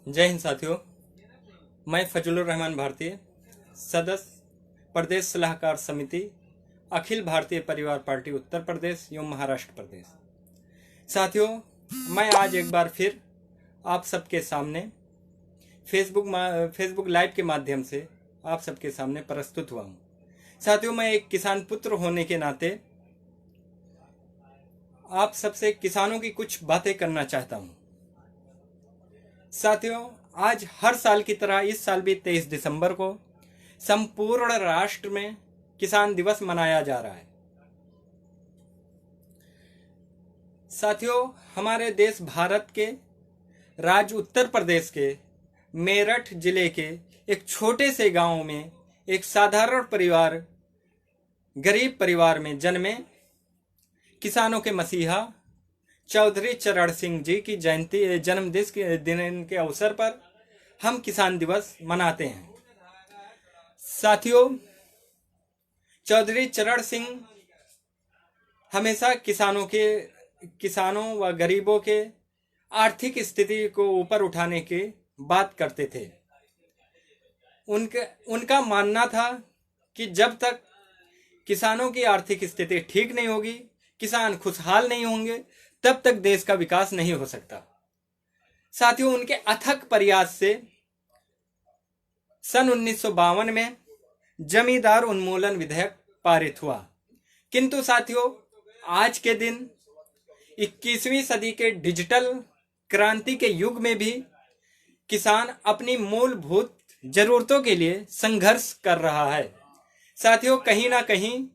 जय हिंद साथियों। मैं फजलुर रहमान भारतीय, सदस्य प्रदेश सलाहकार समिति, अखिल भारतीय परिवार पार्टी उत्तर प्रदेश एवं महाराष्ट्र प्रदेश। साथियों, मैं आज एक बार फिर आप सबके सामने फेसबुक लाइव के माध्यम से आप सबके सामने प्रस्तुत हुआ हूँ। साथियों, मैं एक किसान पुत्र होने के नाते आप सबसे किसानों की कुछ बातें करना चाहता हूँ। साथियों, आज हर साल की तरह इस साल भी 23 दिसंबर को संपूर्ण राष्ट्र में किसान दिवस मनाया जा रहा है। साथियों, हमारे देश भारत के राज्य उत्तर प्रदेश के मेरठ जिले के एक छोटे से गांव में एक साधारण परिवार, गरीब परिवार में जन्मे किसानों के मसीहा चौधरी चरण सिंह जी की जन्मदिन के अवसर पर हम किसान दिवस मनाते हैं। साथियों, चौधरी चरण सिंह हमेशा किसानों व गरीबों के आर्थिक स्थिति को ऊपर उठाने की बात करते थे। उनका मानना था कि जब तक किसानों की आर्थिक स्थिति ठीक नहीं होगी, किसान खुशहाल नहीं होंगे, तब तक देश का विकास नहीं हो सकता। साथियों, उनके अथक प्रयास से सन 1952 में जमींदार उन्मूलन विधेयक पारित हुआ। किंतु साथियों, आज के दिन 21वीं सदी के डिजिटल क्रांति के युग में भी किसान अपनी मूलभूत जरूरतों के लिए संघर्ष कर रहा है। साथियों, कहीं ना कहीं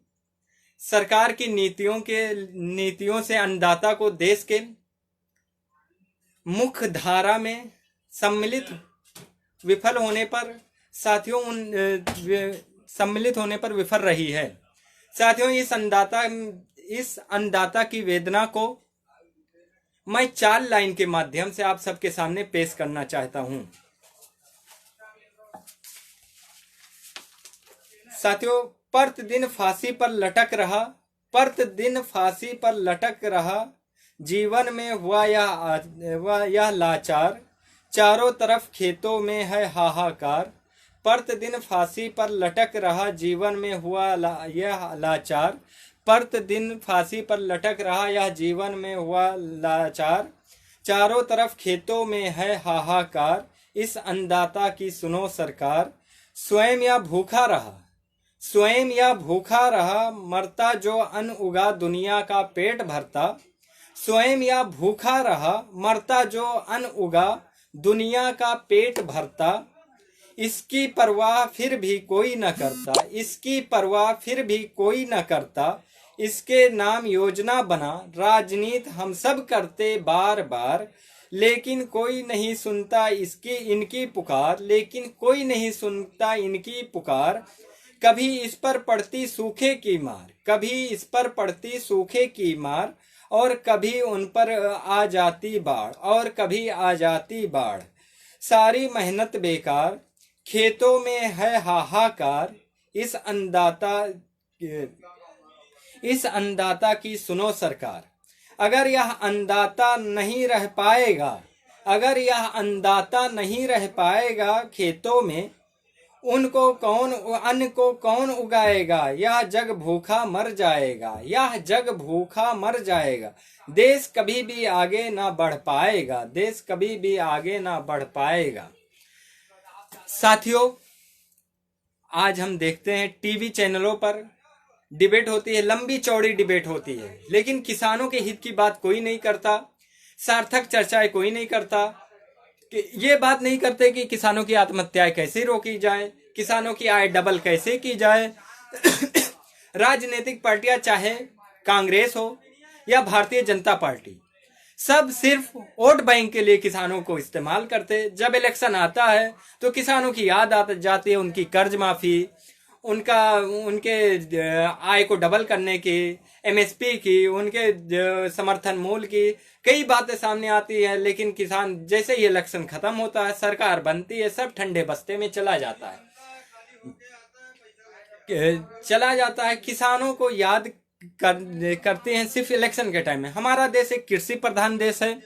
सरकार की नीतियों से अन्नदाता को देश के मुख्य धारा में सम्मिलित होने पर विफल रही है। साथियों, इस अन्नदाता की वेदना को मैं 4 लाइन के माध्यम से आप सबके सामने पेश करना चाहता हूं। साथियों, प्रतिदिन फांसी पर लटक रहा जीवन में हुआ यह लाचार, चारों तरफ खेतों में है हाहाकार। प्रतिदिन फांसी पर लटक रहा जीवन में हुआ यह लाचार, प्रतिदिन फांसी पर लटक रहा यह जीवन में हुआ लाचार, चारों तरफ खेतों में है हाहाकार। इस अन्नदाता की सुनो सरकार, स्वयं या भूखा रहा मरता जो अन्न उगा दुनिया का पेट भरता। स्वयं या भूखा रहा मरता जो अन्न उगा दुनिया का पेट भरता। इसकी परवाह फिर भी कोई न करता, इसके नाम योजना बना राजनीति हम सब करते बार बार। लेकिन कोई नहीं सुनता इनकी पुकार, कभी इस पर पड़ती सूखे की मार, और कभी उन पर आ जाती बाढ़। सारी मेहनत बेकार, खेतों में है हाहाकार। इस अन्नदाता की सुनो सरकार। अगर यह अन्नदाता नहीं रह पाएगा खेतों में, अन्न को कौन उगाएगा? यह जग भूखा मर जाएगा। देश कभी भी आगे ना बढ़ पाएगा। साथियों, आज हम देखते हैं टीवी चैनलों पर डिबेट होती है, लंबी चौड़ी डिबेट होती है, लेकिन किसानों के हित की बात कोई नहीं करता, सार्थक चर्चाएं कोई नहीं करता। ये बात नहीं करते कि किसानों की आत्महत्याएं कैसे रोकी जाए, किसानों की आय डबल कैसे की जाए। राजनीतिक पार्टियां चाहे कांग्रेस हो या भारतीय जनता पार्टी, सब सिर्फ वोट बैंक के लिए किसानों को इस्तेमाल करते। जब इलेक्शन आता है तो किसानों की याद आ जाती है, उनकी कर्ज माफी, उनके आय को डबल करने की, एमएसपी की, उनके समर्थन मूल्य की कई बातें सामने आती है। लेकिन किसान जैसे ही इलेक्शन खत्म होता है, सरकार बनती है, सब ठंडे बस्ते में चला जाता है। किसानों को याद करते हैं सिर्फ इलेक्शन के टाइम में। हमारा देश एक कृषि प्रधान देश है।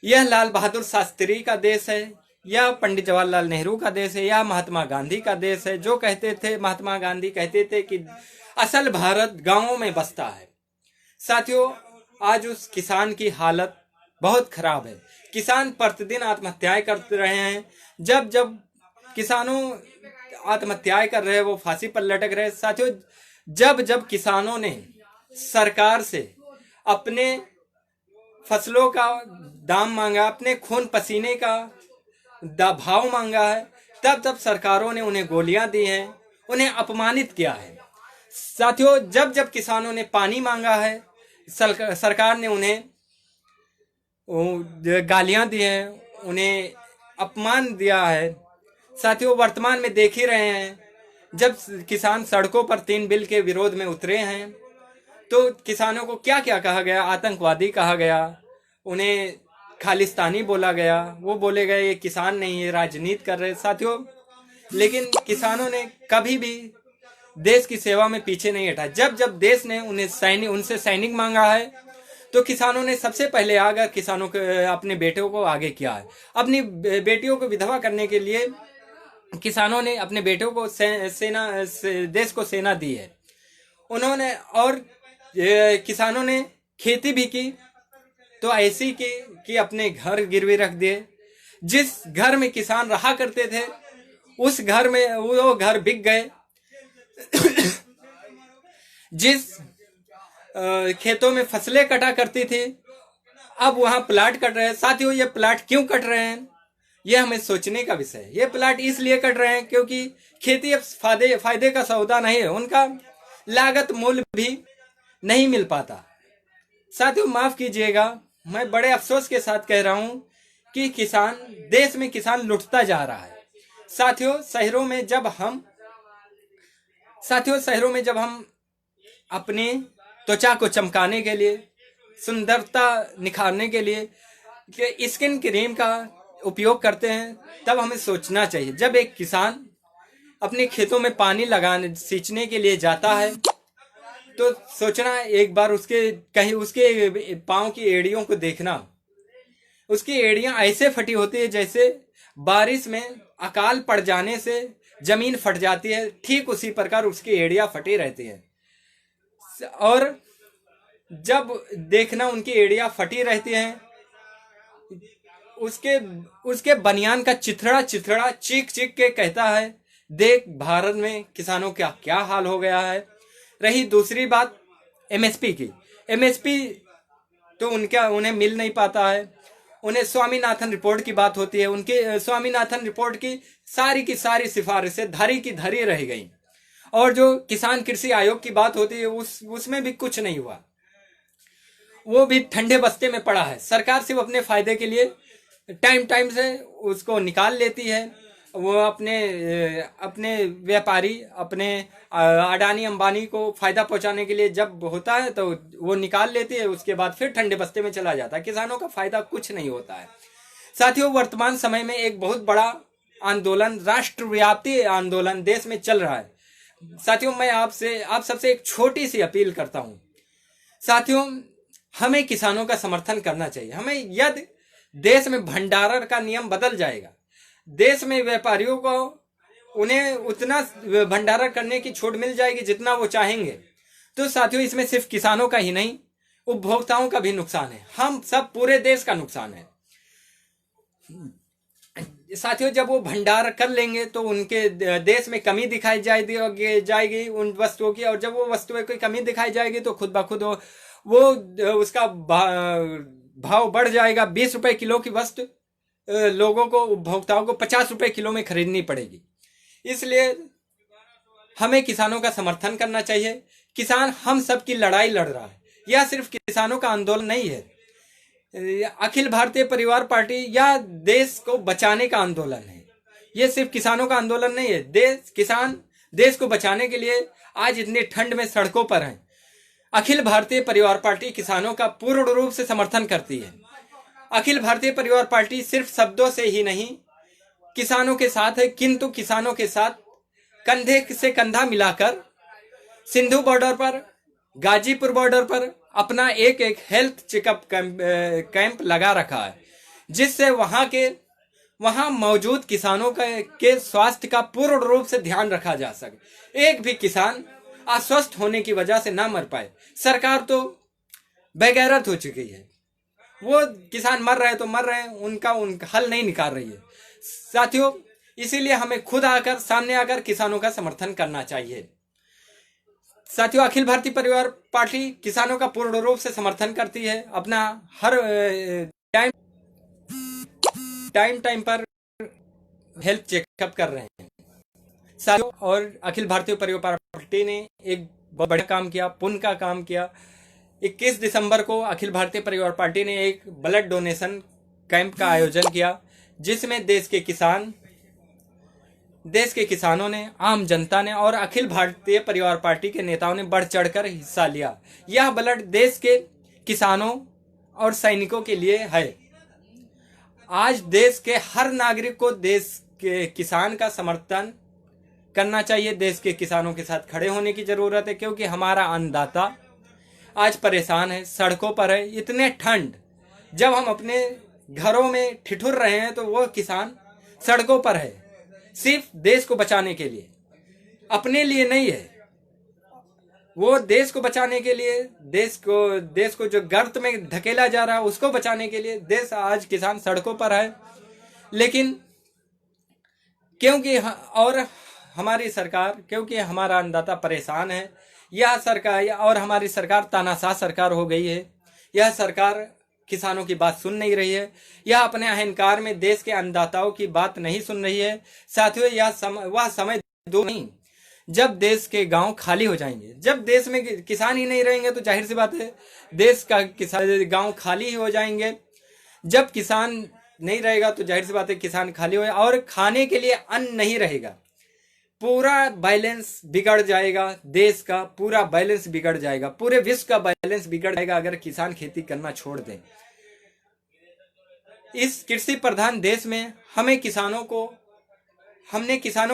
यह लाल बहादुर शास्त्री का देश है। यह पंडित जवाहरलाल नेहरू का देश है, यह महात्मा गांधी का देश है, जो कहते थे, महात्मा गांधी कहते थे कि असल भारत गांवों में बसता है। साथियों, आज उस किसान की हालत बहुत खराब है। किसान प्रतिदिन आत्महत्याएं कर रहे हैं। जब जब किसानों आत्महत्याएं कर रहे हैं, वो फांसी पर लटक रहे हैं। साथियों, जब जब किसानों ने सरकार से अपने फसलों का दाम मांगा, अपने खून पसीने का भाव मांगा है, तब तब सरकारों ने उन्हें गोलियां दी हैं, उन्हें अपमानित किया है। साथियों, जब जब किसानों ने पानी मांगा है, सरकार ने उन्हें गालियां दी हैं, उन्हें अपमान दिया है। साथियों, वर्तमान में देख ही रहे हैं, जब किसान सड़कों पर 3 बिल के विरोध में उतरे हैं तो किसानों को क्या क्या कहा गया, आतंकवादी कहा गया, उन्हें खालिस्तानी बोला गया, वो बोले गए ये किसान नहीं, ये राजनीति कर रहे। साथियों, लेकिन किसानों ने कभी भी देश की सेवा में पीछे नहीं हटा। जब जब देश ने उनसे सैनिक मांगा है तो किसानों ने सबसे पहले आकर किसानों को, अपने बेटों को आगे किया है। अपनी बेटियों को विधवा करने के लिए किसानों ने अपने बेटों को देश को सेना दी है उन्होंने। और किसानों ने खेती भी की तो ऐसी की कि अपने घर गिरवी रख दिए। जिस घर में किसान रहा करते थे उस घर में वो घर बिक गए। जिस खेतों में फसलें कटा करती थी अब वहां प्लाट कट रहे हैं। साथियों, ये प्लाट क्यों कट रहे हैं, ये हमें सोचने का विषय है। ये प्लाट इसलिए कट रहे हैं क्योंकि खेती अब फायदे का सौदा नहीं है, उनका लागत मूल्य भी नहीं मिल पाता। साथियों, माफ कीजिएगा, मैं बड़े अफसोस के साथ कह रहा हूं कि देश में किसान लुटता जा रहा है। साथियों, शहरों में जब हम अपने त्वचा को चमकाने के लिए, सुंदरता निखारने के लिए स्किन क्रीम का उपयोग करते हैं, तब हमें सोचना चाहिए। जब एक किसान अपने खेतों में पानी सींचने के लिए जाता है तो सोचना एक बार उसके पांव की एड़ियों को देखना। उसकी एड़ियां ऐसे फटी होती है जैसे बारिश में अकाल पड़ जाने से जमीन फट जाती है, ठीक उसी प्रकार उसकी एड़ियां फटी रहती है। और जब देखना उनकी एड़ियां फटी रहती हैं, उसके बनियान का चिथड़ा चीख के कहता है, देख भारत में किसानों का क्या हाल हो गया है। रही दूसरी बात एमएसपी की, एमएसपी तो उन्हें मिल नहीं पाता है। उन्हें स्वामीनाथन रिपोर्ट की बात होती है, उनके स्वामीनाथन रिपोर्ट की सारी सिफारिशें धरी की धरी रह गई। और जो किसान कृषि आयोग की बात होती है उसमें भी कुछ नहीं हुआ, वो भी ठंडे बस्ते में पड़ा है। सरकार सिर्फ अपने फायदे के लिए टाइम से उसको निकाल लेती है। वो अपने व्यापारी, अपने अडानी अंबानी को फायदा पहुंचाने के लिए जब होता है तो वो निकाल लेती है, उसके बाद फिर ठंडे बस्ते में चला जाता है। किसानों का फायदा कुछ नहीं होता है। साथियों, वर्तमान समय में एक बहुत बड़ा आंदोलन, राष्ट्रव्यापी आंदोलन देश में चल रहा है। साथियों, मैं आप सबसे एक छोटी सी अपील करता हूं। साथियों, हमें किसानों का समर्थन करना चाहिए। हमें यदि देश में भंडारण का नियम बदल जाएगा, देश में व्यापारियों को उन्हें उतना भंडारण करने की छूट मिल जाएगी जितना वो चाहेंगे, तो साथियों इसमें सिर्फ किसानों का ही नहीं, उपभोक्ताओं का भी नुकसान है। हम सब पूरे देश का नुकसान है। साथियों, जब वो भंडार कर लेंगे तो उनके देश में कमी दिखाई जाएगी उन वस्तुओं की, और जब वो वस्तुओं की कमी दिखाई जाएगी तो खुद ब खुद वो उसका भाव बढ़ जाएगा। 20 रुपए किलो की वस्तु लोगों को, उपभोक्ताओं को 50 रुपए किलो में खरीदनी पड़ेगी। इसलिए हमें किसानों का समर्थन करना चाहिए। किसान हम सब की लड़ाई लड़ रहा है। यह सिर्फ किसानों का आंदोलन नहीं है, अखिल भारतीय परिवार पार्टी या देश को बचाने का आंदोलन है। यह सिर्फ किसानों का आंदोलन नहीं है। किसान देश को बचाने के लिए आज इतनी ठंड में सड़कों पर हैं। अखिल भारतीय परिवार पार्टी किसानों का पूर्ण रूप से समर्थन करती है। अखिल भारतीय परिवार पार्टी सिर्फ शब्दों से ही नहीं किसानों के साथ है, किंतु किसानों के साथ कंधे से कंधा मिलाकर सिंधु बॉर्डर पर, गाजीपुर बॉर्डर पर अपना एक हेल्थ चेकअप कैंप लगा रखा है, जिससे वहां के वहां मौजूद किसानों के स्वास्थ्य का पूर्ण रूप से ध्यान रखा जा सके, एक भी किसान अस्वस्थ होने की वजह से ना मर पाए। सरकार तो बेगैरत हो चुकी है, वो किसान मर रहे हैं तो मर रहे हैं, उनका हल नहीं निकाल रही है। साथियों, इसीलिए हमें खुद आकर सामने आकर किसानों का समर्थन करना चाहिए। साथियों, अखिल भारतीय परिवार पार्टी किसानों का पूर्ण रूप से समर्थन करती है, अपना हर टाइम पर हेल्थ चेकअप कर रहे हैं। साथियों, और अखिल भारतीय परिवार पार्टी ने एक बहुत बड़ा काम किया, पुण्य का काम किया। 21 दिसंबर को अखिल भारतीय परिवार पार्टी ने एक ब्लड डोनेशन कैंप का आयोजन किया, जिसमें देश के किसानों ने, आम जनता ने और अखिल भारतीय परिवार पार्टी के नेताओं ने बढ़ चढ़कर हिस्सा लिया। यह ब्लड देश के किसानों और सैनिकों के लिए है। आज देश के हर नागरिक को देश के किसान का समर्थन करना चाहिए। देश के किसानों के साथ खड़े होने की जरूरत है, क्योंकि हमारा अन्नदाता आज परेशान है, सड़कों पर है। इतने ठंड, जब हम अपने घरों में ठिठुर रहे हैं तो वो किसान सड़कों पर है, सिर्फ देश को बचाने के लिए, अपने लिए नहीं है। वो देश को बचाने के लिए, देश को जो गर्त में धकेला जा रहा है उसको बचाने के लिए देश आज किसान सड़कों पर है। लेकिन क्योंकि हमारी सरकार, क्योंकि हमारा अन्नदाता परेशान है, यह सरकार और हमारी सरकार तानाशाह सरकार हो गई है। यह सरकार किसानों की बात सुन नहीं रही है, यह अपने अहंकार में देश के अन्नदाताओं की बात नहीं सुन रही है। साथियों, वह समय दूर नहीं जब देश के गांव खाली हो जाएंगे। जब देश में किसान ही नहीं रहेंगे तो जाहिर सी बात है देश का गांव खाली ही हो जाएंगे। जब किसान नहीं रहेगा तो जाहिर सी बात है किसान खाली हो, और खाने के लिए अन्न नहीं रहेगा, पूरा बैलेंस बिगड़ जाएगा। देश का पूरा बैलेंस बिगड़ जाएगा, पूरे विश्व का बैलेंस बिगड़ जाएगा अगर किसान खेती करना छोड़ दें। इस कृषि प्रधान देश में हमने किसानों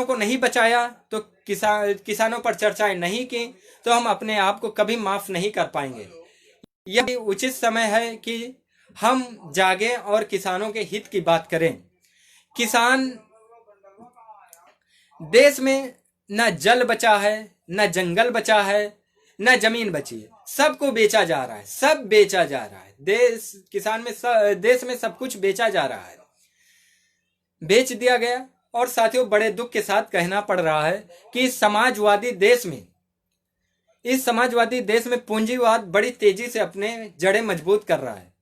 को नहीं बचाया, तो किसानों पर चर्चाएं नहीं की, तो हम अपने आप को कभी माफ नहीं कर पाएंगे। यह उचित समय है कि हम जागें और किसानों के हित की बात करें। किसान, देश में न जल बचा है, न जंगल बचा है, न जमीन बची है, सबको बेचा जा रहा है, सब बेचा जा रहा है। देश में सब कुछ बेचा जा रहा है, बेच दिया गया। और साथियों, बड़े दुख के साथ कहना पड़ रहा है कि इस समाजवादी देश में पूंजीवाद बड़ी तेजी से अपने जड़ें मजबूत कर रहा है।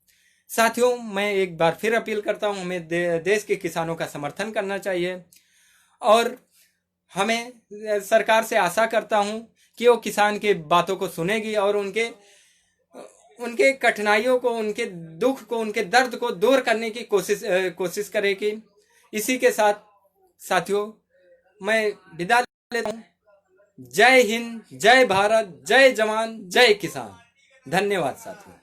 साथियों, मैं एक बार फिर अपील करता हूं, हमें देश के किसानों का समर्थन करना चाहिए, और हमें सरकार से आशा करता हूं कि वो किसान के बातों को सुनेगी और उनके कठिनाइयों को, उनके दुख को, उनके दर्द को दूर करने की कोशिश करेगी। इसी के साथ साथियों, मैं विदा लेता हूं। जय हिंद, जय भारत, जय जवान, जय किसान। धन्यवाद साथियों।